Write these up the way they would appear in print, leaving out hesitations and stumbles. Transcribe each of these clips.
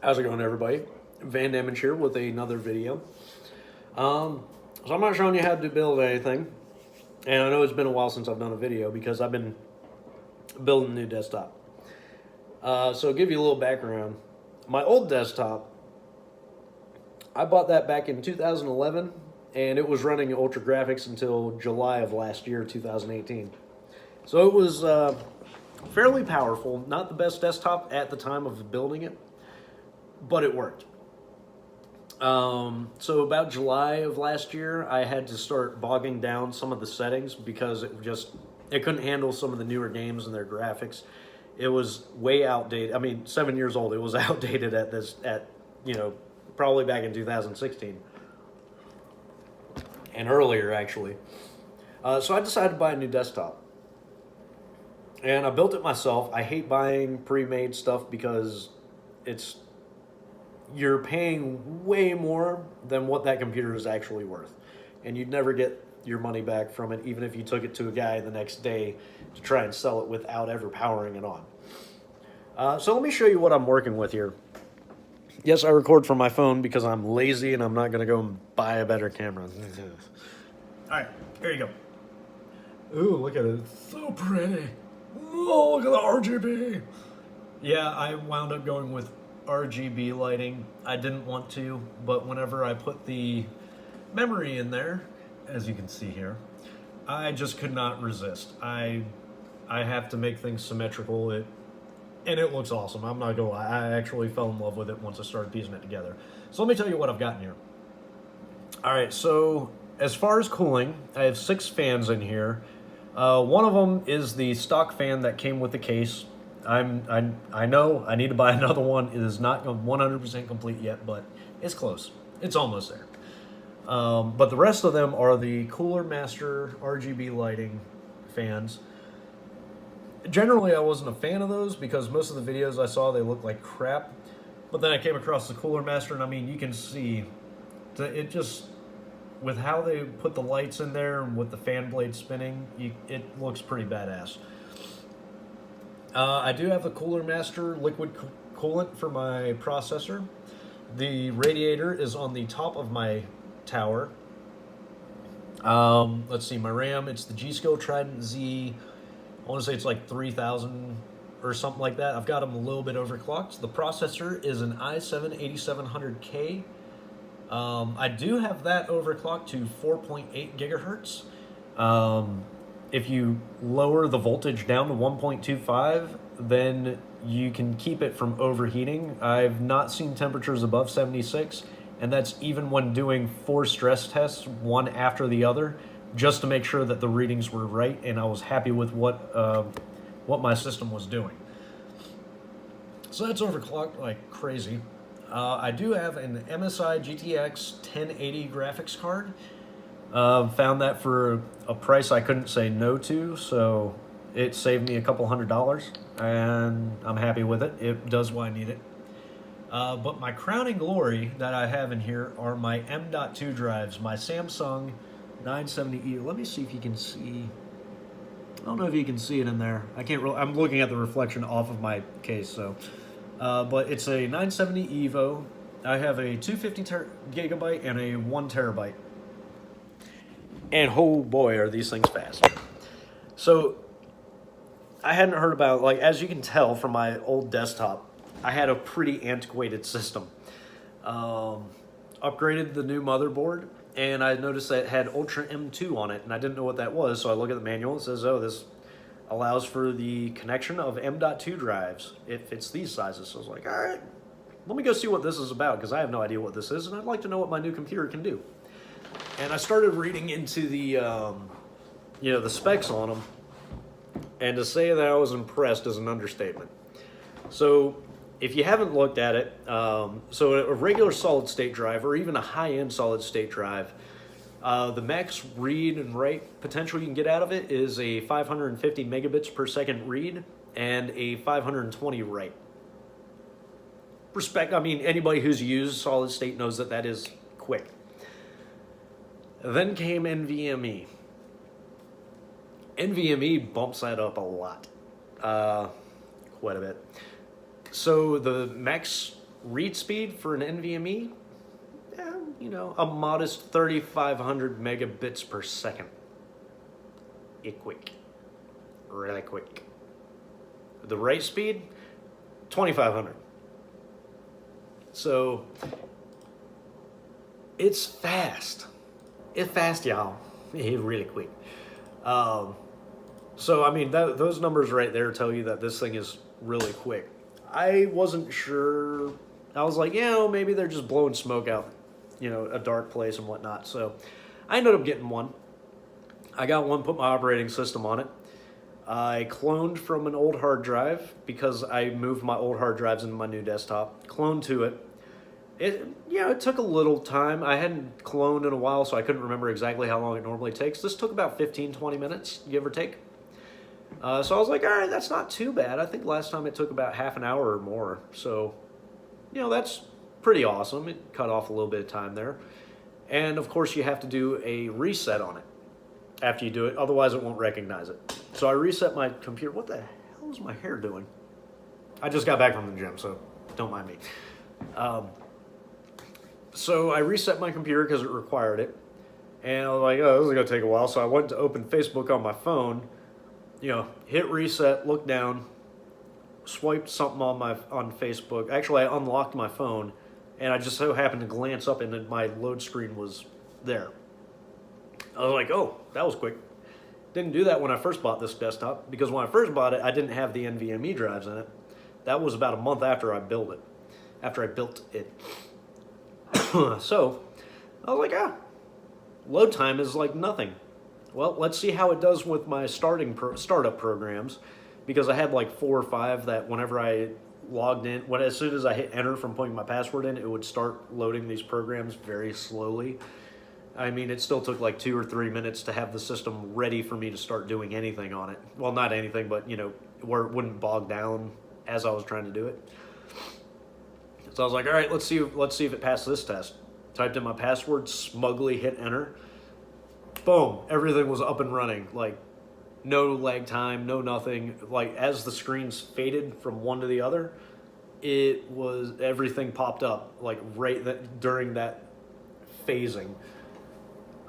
How's it going, everybody? Van Damage here with another video. So I'm not showing you how to build anything, and I know it's been a while since I've done a video because I've been building a new desktop. So I'll give you a little background. My old desktop, I bought that back in 2011, and it was running Ultra Graphics until July of last year, 2018. So it was fairly powerful, not the best desktop at the time of building it, but it worked. So about July of last year, I had to start bogging down some of the settings because it couldn't handle some of the newer games and their graphics. It was way outdated. I mean, 7 years old. It was outdated probably back in 2016 and earlier, actually. So I decided to buy a new desktop, and I built it myself. I hate buying pre-made stuff because you're paying way more than what that computer is actually worth, and you'd never get your money back from it, even if you took it to a guy the next day to try and sell it without ever powering it on. So let me show you what I'm working with here. Yes, I record from my phone because I'm lazy and I'm not going to go and buy a better camera. All right, here you go. Ooh, look at it. It's so pretty. Oh, look at the RGB. Yeah, I wound up going with RGB lighting. I didn't want to, but whenever I put the memory in there, as you can see here, I just could not resist. I have to make things symmetrical, and it looks awesome. I'm not gonna lie, I actually fell in love with it once I started piecing it together. So let me tell you what I've got in here. All right, so as far as cooling, I have 6 fans in here. One of them is the stock fan that came with the case. I know I need to buy another one. It is not 100% complete yet, but it's close. It's almost there. But the rest of them are the Coolermaster RGB lighting fans. Generally, I wasn't a fan of those because most of the videos I saw, they looked like crap. But then I came across the Coolermaster, and I mean, you can see it just, with how they put the lights in there and with the fan blade spinning, it looks pretty badass. I do have the Coolermaster liquid coolant for my processor. The radiator is on the top of my tower. Let's see, my RAM, it's the G-Skill Trident Z. I want to say it's like 3000 or something like that. I've got them a little bit overclocked. The processor is an i7-8700K. I do have that overclocked to 4.8 gigahertz. If you lower the voltage down to 1.25, then you can keep it from overheating. I've not seen temperatures above 76, and that's even when doing 4 stress tests, one after the other, just to make sure that the readings were right, and I was happy with what my system was doing. So that's overclocked like crazy. I do have an MSI GTX 1080 graphics card. Found that for a price I couldn't say no to, so it saved me a couple $100, and I'm happy with it. It does what I need it. But my crowning glory that I have in here are my M.2 drives, my Samsung 970E. Let me see if you can see. I don't know if you can see it in there. I can't really. I'm looking at the reflection off of my case, so. But it's a 970 Evo. I have a 250 gigabyte and a 1 terabyte. And oh boy, are these things fast. So I hadn't heard about, like, as you can tell from my old desktop, I had a pretty antiquated system. Upgraded the new motherboard, and I noticed that it had Ultra M2 on it, and I didn't know what that was, so I look at the manual. It says, oh, this allows for the connection of M.2 drives. It fits these sizes. So I was like, all right, let me go see what this is about, because I have no idea what this is, and I'd like to know what my new computer can do. And I started reading into the, the specs on them, and to say that I was impressed is an understatement. So if you haven't looked at it, so a regular solid state drive, or even a high-end solid state drive, the max read and write potential you can get out of it is a 550 megabits per second read and a 520 write. I mean, anybody who's used solid state knows that that is quick. Then came NVMe. NVMe bumps that up a lot, quite a bit. So the max Read speed for an NVMe, a modest 3,500 megabits per second. It quick, really quick. The write speed, 2,500. So it's fast. It's fast, y'all. It's really quick. So I mean, those numbers right there tell you that this thing is really quick. I wasn't sure. I was like, maybe they're just blowing smoke out, a dark place and whatnot. So I ended up getting one. I got one, put my operating system on it. I cloned from an old hard drive because I moved my old hard drives into my new desktop. Cloned to it. It took a little time. I hadn't cloned in a while, so I couldn't remember exactly how long it normally takes. This took about 15-20 minutes, give or take. So I was like, all right, that's not too bad. I think last time it took about half an hour or more. So, that's pretty awesome. It cut off a little bit of time there. And of course, you have to do a reset on it after you do it. Otherwise, it won't recognize it. So I reset my computer. What the hell is my hair doing? I just got back from the gym, so don't mind me. So I reset my computer because it required it. And I was like, this is going to take a while. So I went to open Facebook on my phone, hit reset, look down, swiped something on Facebook. Actually, I unlocked my phone, and I just so happened to glance up, and then my load screen was there. I was like, oh, that was quick. Didn't do that when I first bought this desktop, because when I first bought it, I didn't have the NVMe drives in it. That was about a month after I built it. So I was like, load time is like nothing. Well, let's see how it does with my startup programs, because I had like 4 or 5 that whenever I logged in, as soon as I hit enter from putting my password in, it would start loading these programs very slowly. I mean, it still took like 2 or 3 minutes to have the system ready for me to start doing anything on it. Well, not anything, but where it wouldn't bog down as I was trying to do it. So I was like, all right, let's see if it passes this test. Typed in my password, smugly hit enter. Boom, everything was up and running. Like, no lag time, no nothing. Like, as the screens faded from one to the other, everything popped up, like, during that phasing.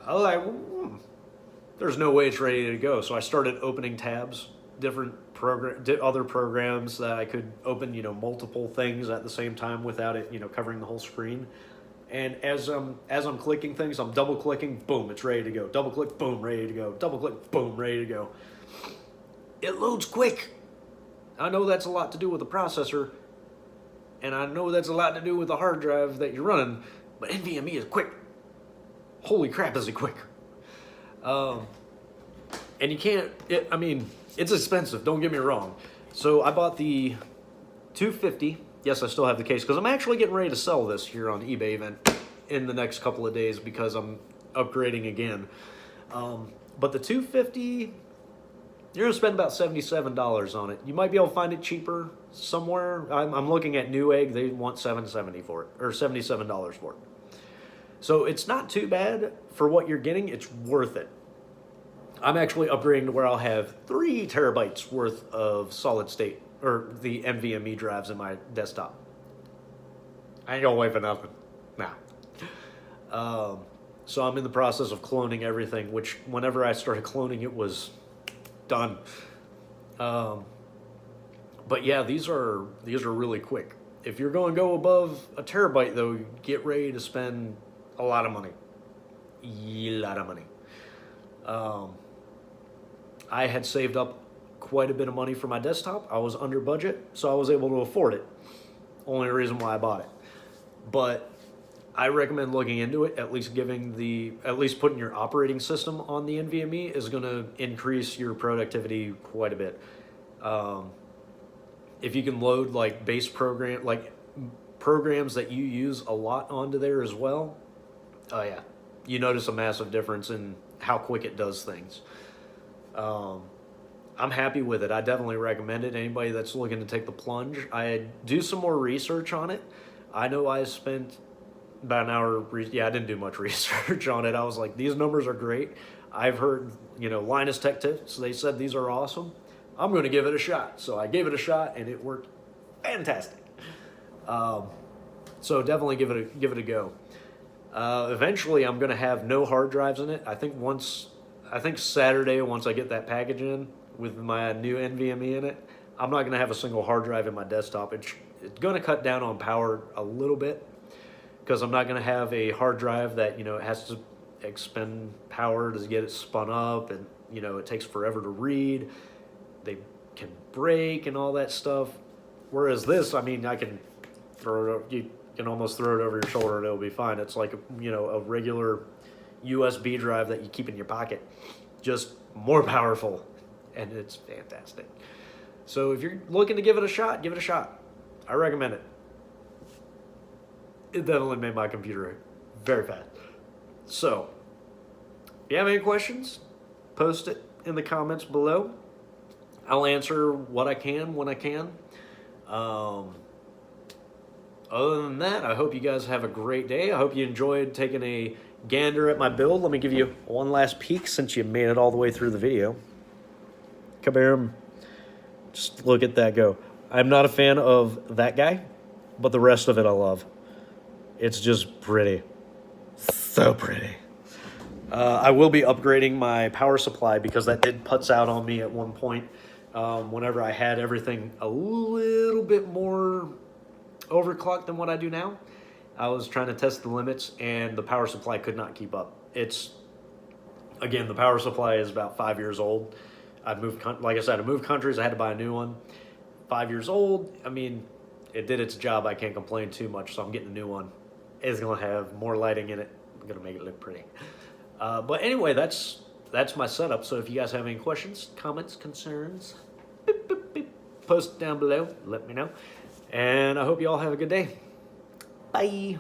I was like, there's no way it's ready to go. So I started opening tabs, other programs that I could open, multiple things at the same time without it, covering the whole screen. And as I'm clicking things, I'm double clicking, boom, it's ready to go. Double click, boom, ready to go. Double click, boom, ready to go. It loads quick. I know that's a lot to do with the processor, and I know that's a lot to do with the hard drive that you're running, but NVMe is quick. Holy crap, is it quick. And you can't, it's expensive, don't get me wrong. So I bought the 250. Yes, I still have the case, because I'm actually getting ready to sell this here on eBay event in the next couple of days because I'm upgrading again. But the 250, you're going to spend about $77 on it. You might be able to find it cheaper somewhere. I'm looking at Newegg. They want $770 for it, or $77 for it. So it's not too bad for what you're getting. It's worth it. I'm actually upgrading to where I'll have 3 terabytes worth of solid state, or the NVMe drives in my desktop. I ain't gonna wait for nothing. Nah. So I'm in the process of cloning everything, which whenever I started cloning, it was done. But yeah, these are really quick. If you're going to go above a terabyte, though, get ready to spend a lot of money. A lot of money. I had saved up quite a bit of money for my desktop. I was under budget, so I was able to afford it. Only reason why I bought it. But I recommend looking into it. At least putting your operating system on the NVMe is going to increase your productivity quite a bit. If you can load like base programs that you use a lot onto there as well, oh yeah, you notice a massive difference in how quick it does things. I'm happy with it. I definitely recommend it. Anybody that's looking to take the plunge, I do some more research on it. I know I spent about an hour. I didn't do much research on it. I was like, these numbers are great. I've heard, Linus Tech Tips. They said these are awesome. I'm going to give it a shot. So I gave it a shot, and it worked fantastic. So definitely give it a go. Eventually, I'm gonna have no hard drives in it. I think Saturday, once I get that package in with my new NVMe in it, I'm not gonna have a single hard drive in my desktop. It's gonna cut down on power a little bit because I'm not gonna have a hard drive that it has to expend power to get it spun up, and it takes forever to read. They can break and all that stuff. Whereas this, I mean, I can throw it. You can almost throw it over your shoulder and it'll be fine. It's like a regular USB drive that you keep in your pocket, just more powerful, and it's fantastic. So if you're looking to give it a shot, give it a shot. I recommend it. It definitely made my computer very fast. So if you have any questions, post it in the comments below. I'll answer what I can when I can. Other than that, I hope you guys have a great day. I hope you enjoyed taking a gander at my build. Let me give you one last peek since you made it all the way through the video. Come here. Just look at that go. I'm not a fan of that guy, but the rest of it I love. It's just pretty. So pretty. I will be upgrading my power supply because that did putz out on me at one point. Whenever I had everything a little bit more overclocked than what I do now, I was trying to test the limits and the power supply could not keep up. Again, the power supply is about 5 years old. Like I said, I moved countries. I had to buy a new one. 5 years old. I mean, it did its job. I can't complain too much, so I'm getting a new one. It's going to have more lighting in it. I'm going to make it look pretty. But anyway, that's my setup. So if you guys have any questions, comments, concerns, post it down below. Let me know. And I hope you all have a good day. Bye.